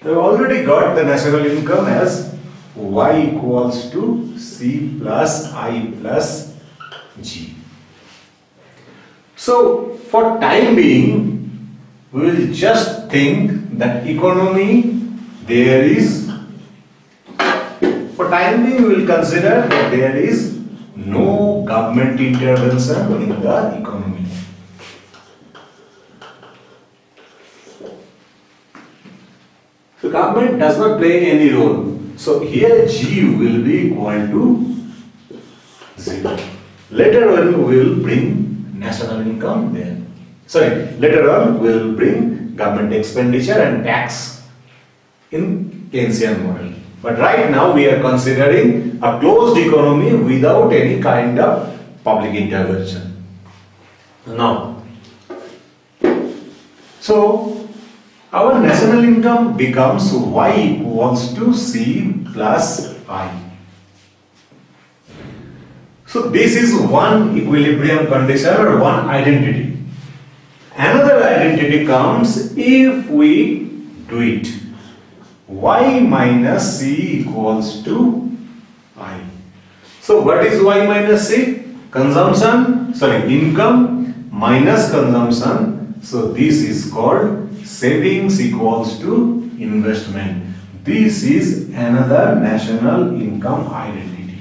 We've already got the national income as y equals to c plus I plus g. So for time being, we will just think that economy there is, for time being we will consider that there is no government intervention in the economy. So government does not play any role. So here G will be equal to 0. Later on we will bring national income then. Sorry, later on we will bring government expenditure and tax in Keynesian model. But right now we are considering a closed economy without any kind of public intervention. Now, so our national income becomes y equals to c plus I. So this is one equilibrium condition or one identity. Another identity comes if we do it. Y minus c equals to I. So what is y minus c? Income minus consumption. So this is called savings equals to investment. This is another national income identity.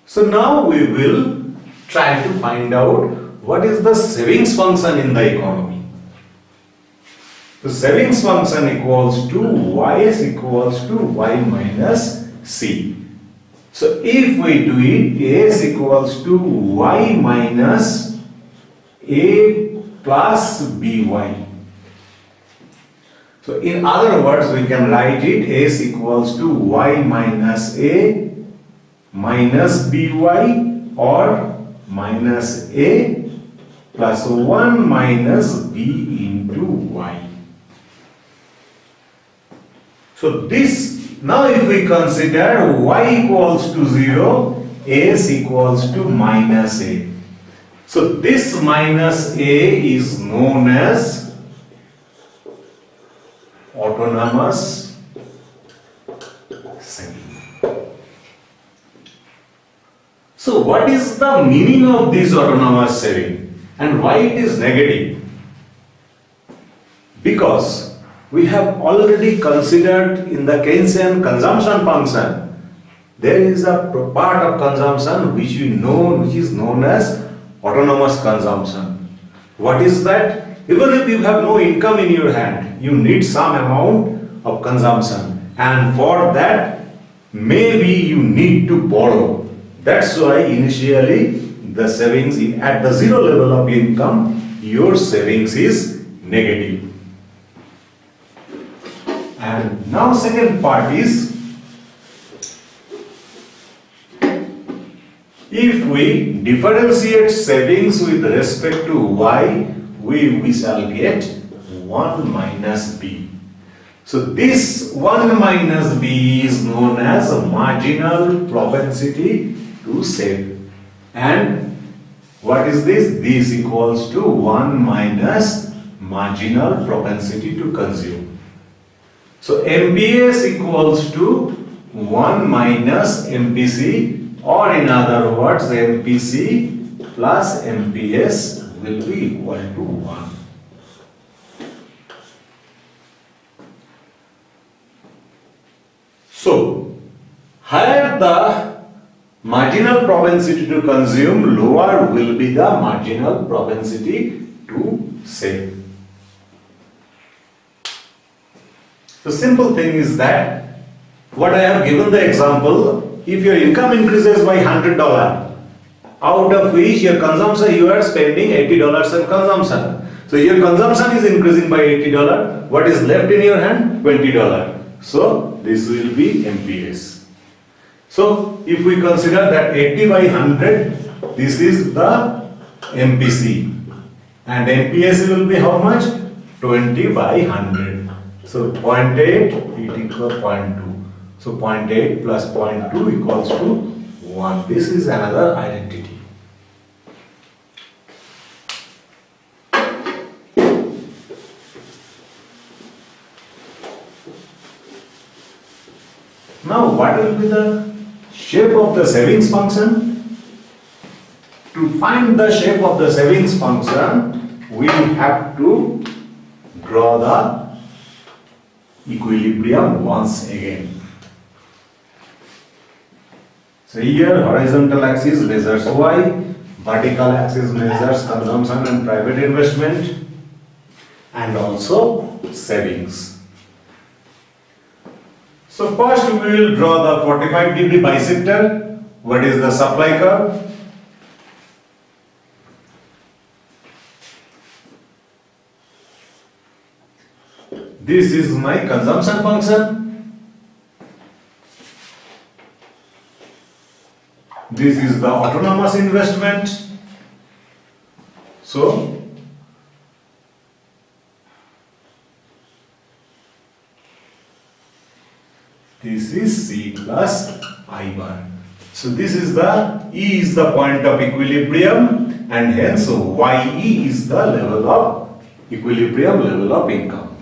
So now we will try to find out what is the savings function in the economy. So savings function equals to y is equals to y minus c. So if we do it, a is equals to y minus a plus by. So in other words, we can write it a is equals to y minus a minus by or minus a plus 1 minus b into y. So this, now if we consider y equals to 0, a is equals to minus a. So this minus a is known as autonomous saving. So what is the meaning of this autonomous saving and why it is negative? Because we have already considered in the Keynesian consumption function, there is a part of consumption which is known as autonomous consumption. What is that? Even if you have no income in your hand, you need some amount of consumption, and for that maybe you need to borrow. That's why initially the savings at the zero level of income, your savings is negative. And now second part is, if we differentiate savings with respect to y, we shall get 1 minus b. So this 1 minus b is known as a marginal propensity to save. And what is this? This equals to 1 minus marginal propensity to consume. So MPS equals to 1 minus MPC, or in other words MPC plus MPS will be equal to 1. So higher the marginal propensity to consume, lower will be the marginal propensity to save. The simple thing is that, what I have given the example, if your income increases by $100, out of which your consumption, you are spending $80 on consumption. So your consumption is increasing by $80. What is left in your hand? $20. So this will be MPS. So if we consider that 80 by 100, this is the MPC. And MPS will be how much? 20 by 100. So 0.8 it equals 0.2. So 0.8 plus 0.2 equals to 1. This is another identity. Now what will be the shape of the savings function? To find the shape of the savings function, we have to draw the equilibrium once again. So here horizontal axis measures Y, vertical axis measures consumption and private investment, and also savings. So first we will draw the 45-degree bisector. What is the supply curve? This is my consumption function. This is the autonomous investment. So this is C plus I bar. So this is the E is the point of equilibrium, and hence YE is the level of equilibrium, level of income.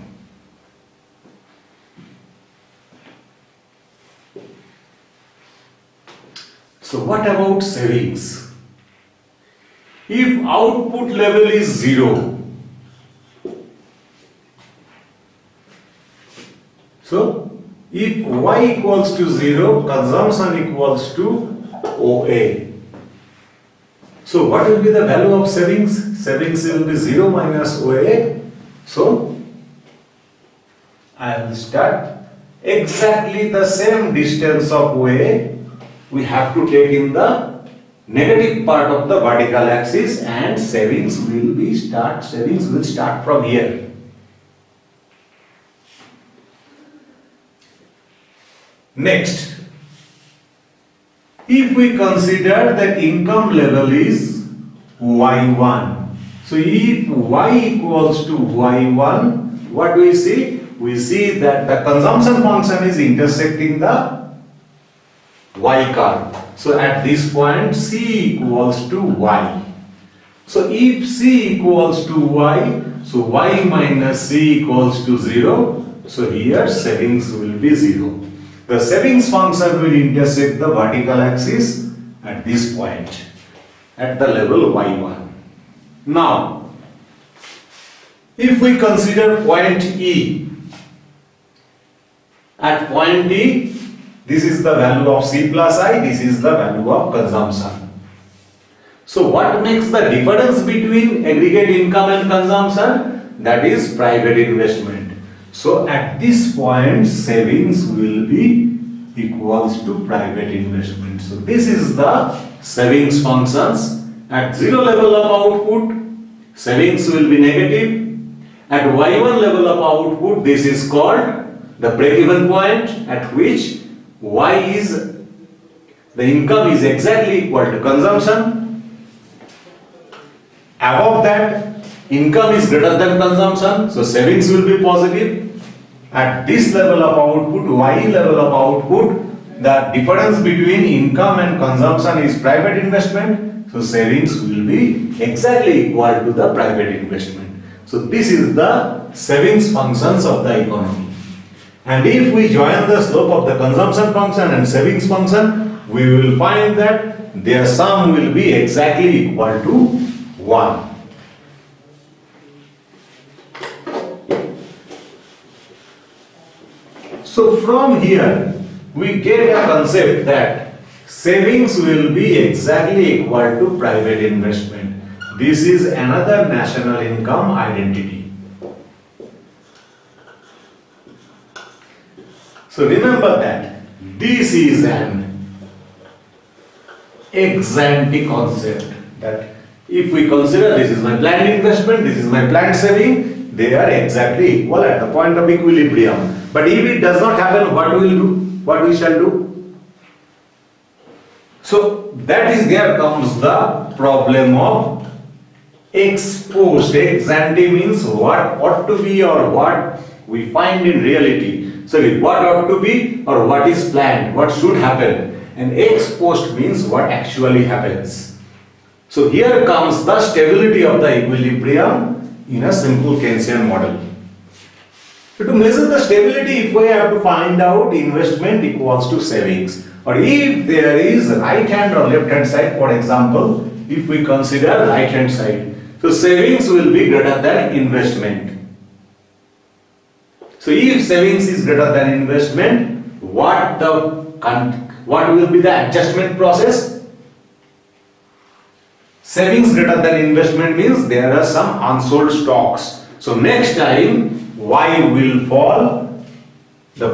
So what about savings? If output level is 0, so if Y equals to 0, consumption equals to OA. So what will be the value of savings? Savings will be 0 minus OA. So I will start exactly the same distance of OA. We have to take in the negative part of the vertical axis, and savings will start from here. Next, if we consider that income level is Y1, so if Y equals to Y1, what do we see? We see that the consumption function is intersecting the Y curve. So at this point C equals to Y. So if C equals to Y, so Y minus C equals to 0. So here savings will be 0. The savings function will intersect the vertical axis at this point, at the level Y1. Now, if we consider point E, at point E, this is the value of C plus I, this is the value of consumption. So what makes the difference between aggregate income and consumption? That is private investment. So at this point, savings will be equals to private investment. So this is the savings functions. At 0 level of output, savings will be negative. At Y1 level of output, this is called the break-even point, at which Y is, the income is exactly equal to consumption. Above that, income is greater than consumption, so savings will be positive. At this level of output, Y level of output, the difference between income and consumption is private investment, so savings will be exactly equal to the private investment. So this is the savings functions of the economy. And if we join the slope of the consumption function and savings function, we will find that their sum will be exactly equal to 1. So from here, we get a concept that savings will be exactly equal to private investment. This is another national income identity. So remember that this is an ex-ante concept, that if we consider this is my planned investment, this is my planned saving, they are exactly equal at the point of equilibrium. But if it does not happen, what we will do? What we shall do? So that is, there comes the problem of ex post. Ex-ante means what ought to be or what we find in reality. Sorry, what ought to be or what is planned, what should happen. And ex post means what actually happens. So here comes the stability of the equilibrium in a simple Keynesian model. So to measure the stability, if we have to find out investment equals to savings, or if there is right hand or left hand side, for example, if we consider right hand side, so savings will be greater than investment. So if savings is greater than investment, what will be the adjustment process? Savings greater than investment means there are some unsold stocks. So next time Y will fall, the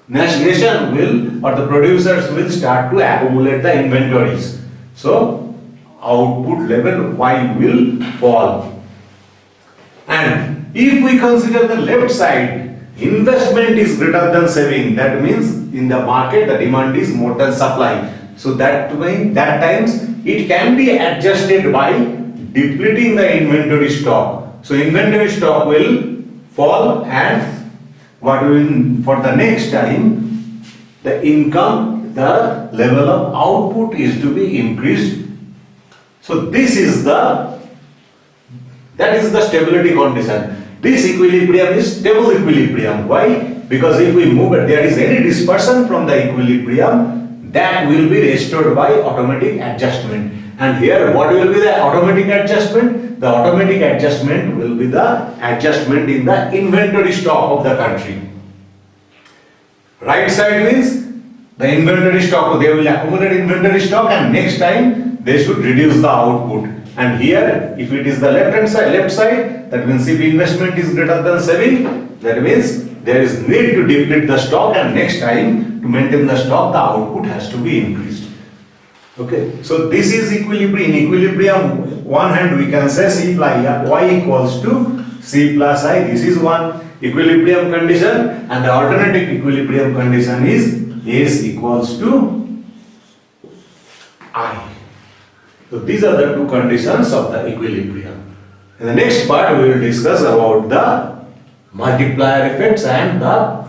nation will, or the producers will start to accumulate the inventories. So output level Y will fall. And if we consider the left side, investment is greater than saving. That means in the market the demand is more than supply. So that times it can be adjusted by depleting the inventory stock. So inventory stock will fall, and for the next time the income, the level of output is to be increased. So that is the stability condition. This equilibrium is stable equilibrium. Why? Because if we move it, there is any dispersion from the equilibrium, that will be restored by automatic adjustment. And here what will be the automatic adjustment? The automatic adjustment will be the adjustment in the inventory stock of the country. Right side means the inventory stock, they will accumulate inventory stock, and next time they should reduce the output. And here, if it is the left side, that means if investment is greater than saving, that means there is need to deplete the stock, and next time to maintain the stock, the output has to be increased. Okay, so this is equilibrium. In equilibrium, one hand we can say C plus Y equals to C plus I. This is one equilibrium condition, and the alternative equilibrium condition is S equals to I. So these are the two conditions of the equilibrium. In the next part, we will discuss about the multiplier effects and the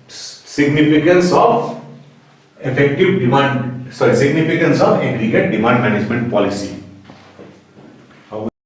significance of aggregate demand management policy.